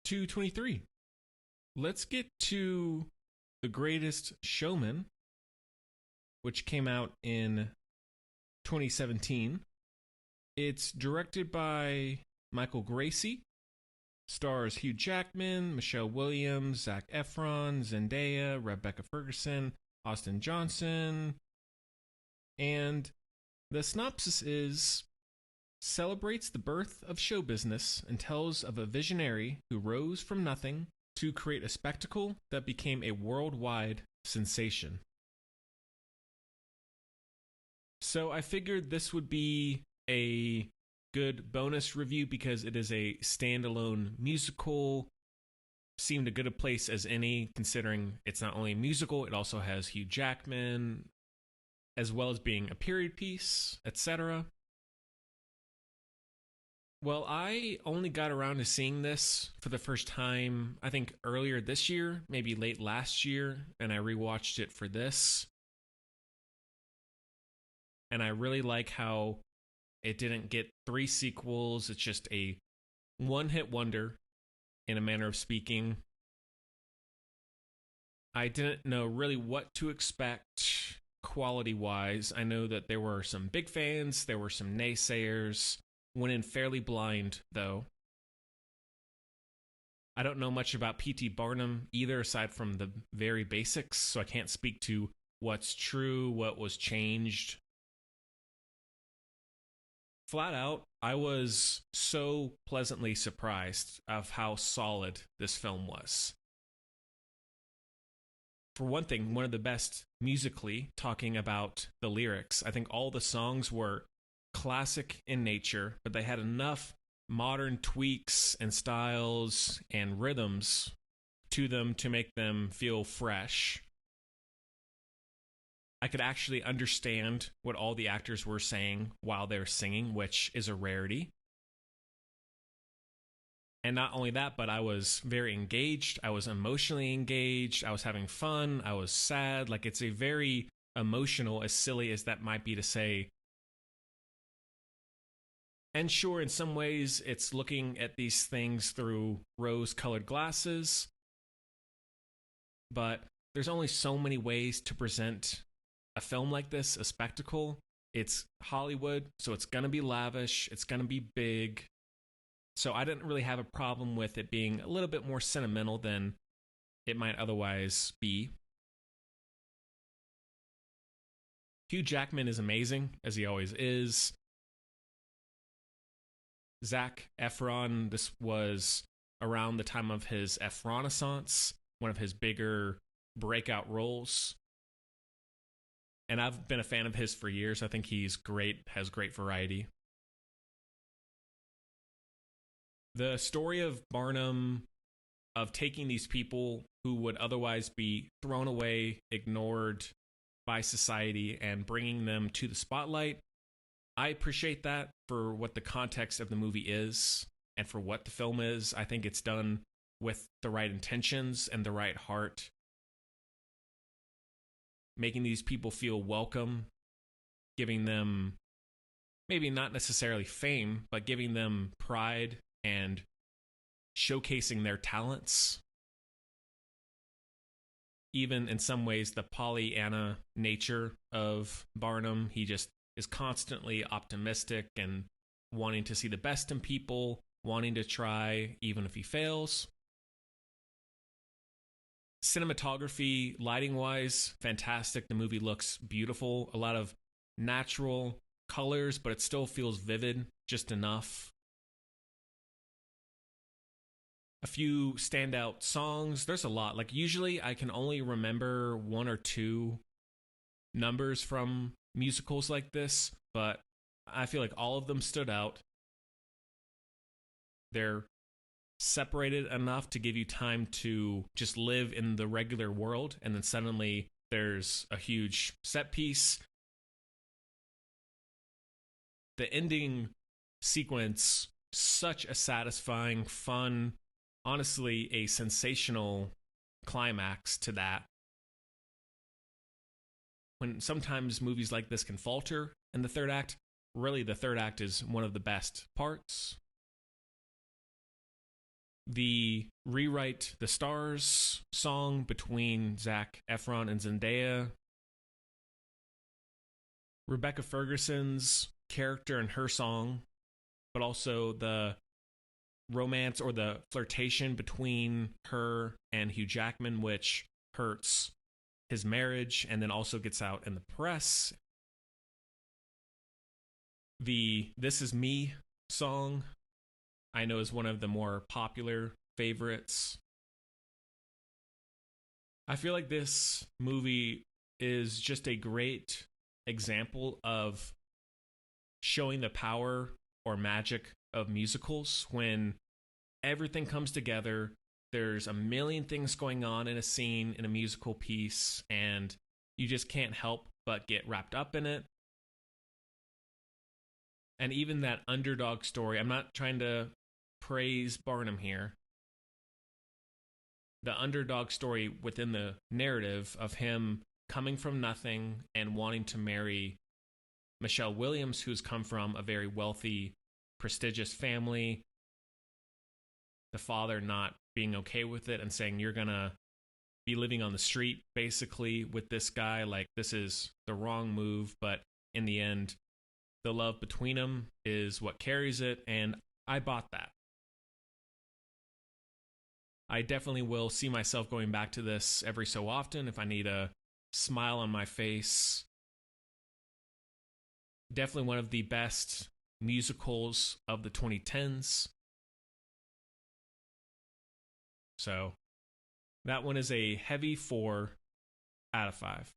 223. Let's get to The Greatest Showman, which came out in 2017. It's directed by Michael Gracie, stars Hugh Jackman, Michelle Williams, Zac Efron, Zendaya, Rebecca Ferguson, Austin Johnson, and the synopsis is: celebrates the birth of show business and tells of a visionary who rose from nothing to create a spectacle that became a worldwide sensation. So I figured this would be a good bonus review because it is a standalone musical. Seemed a good a place as any, considering it's not only a musical, it also has Hugh Jackman, as well as being a period piece, etc. Well, I only got around to seeing this for the first time, I think earlier this year, maybe late last year, and I rewatched it for this. And I really like how it didn't get 3 sequels. It's just a one-hit wonder, in a manner of speaking. I didn't know really what to expect quality-wise. I know that there were some big fans, there were some naysayers. Went in fairly blind, though. I don't know much about P.T. Barnum either, aside from the very basics, so I can't speak to what's true, what was changed. Flat out, I was so pleasantly surprised of how solid this film was. For one thing, one of the best musically, talking about the lyrics. I think all the songs were classic in nature, but they had enough modern tweaks and styles and rhythms to them to make them feel fresh. I could actually understand what all the actors were saying while they were singing, which is a rarity. And not only that, but I was very engaged. I was emotionally engaged. I was having fun. I was sad. Like, it's a very emotional, as silly as that might be to say. And sure, in some ways, it's looking at these things through rose-colored glasses. But there's only so many ways to present a film like this, a spectacle. It's Hollywood, so it's going to be lavish. It's going to be big. So I didn't really have a problem with it being a little bit more sentimental than it might otherwise be. Hugh Jackman is amazing, as he always is. Zac Efron, this was around the time of his Efronaissance, one of his bigger breakout roles. And I've been a fan of his for years. I think he's great, has great variety. The story of Barnum, of taking these people who would otherwise be thrown away, ignored by society, and bringing them to the spotlight, I appreciate that for what the context of the movie is and for what the film is. I think it's done with the right intentions and the right heart. Making these people feel welcome, giving them maybe not necessarily fame, but giving them pride and showcasing their talents. Even in some ways, the Pollyanna nature of Barnum, he just is constantly optimistic and wanting to see the best in people, wanting to try even if he fails. Cinematography, lighting-wise, fantastic. The movie looks beautiful. A lot of natural colors, but it still feels vivid, just enough. A few standout songs. There's a lot. Like, usually I can only remember 1 or 2 numbers from musicals like this, but I feel like all of them stood out. They're separated enough to give you time to just live in the regular world, and then suddenly there's a huge set piece. The ending sequence, such a satisfying, fun, honestly a sensational climax to that. When sometimes movies like this can falter in the third act, really the third act is one of the best parts. The Rewrite the Stars song between Zac Efron and Zendaya. Rebecca Ferguson's character and her song, but also the romance or the flirtation between her and Hugh Jackman, which hurts his marriage and then also gets out in the press. The This Is Me song, I know, is one of the more popular favorites. I feel like this movie is just a great example of showing the power or magic of musicals when everything comes together. There's a million things going on in a scene, in a musical piece, and you just can't help but get wrapped up in it. And even that underdog story, I'm not trying to praise Barnum here. The underdog story within the narrative of him coming from nothing and wanting to marry Michelle Williams, who's come from a very wealthy, prestigious family. The father not being okay with it and saying, you're going to be living on the street basically with this guy. Like, this is the wrong move. But in the end, the love between them is what carries it. And I bought that. I definitely will see myself going back to this every so often if I need a smile on my face. Definitely one of the best musicals of the 2010s. So that one is a heavy 4 out of 5.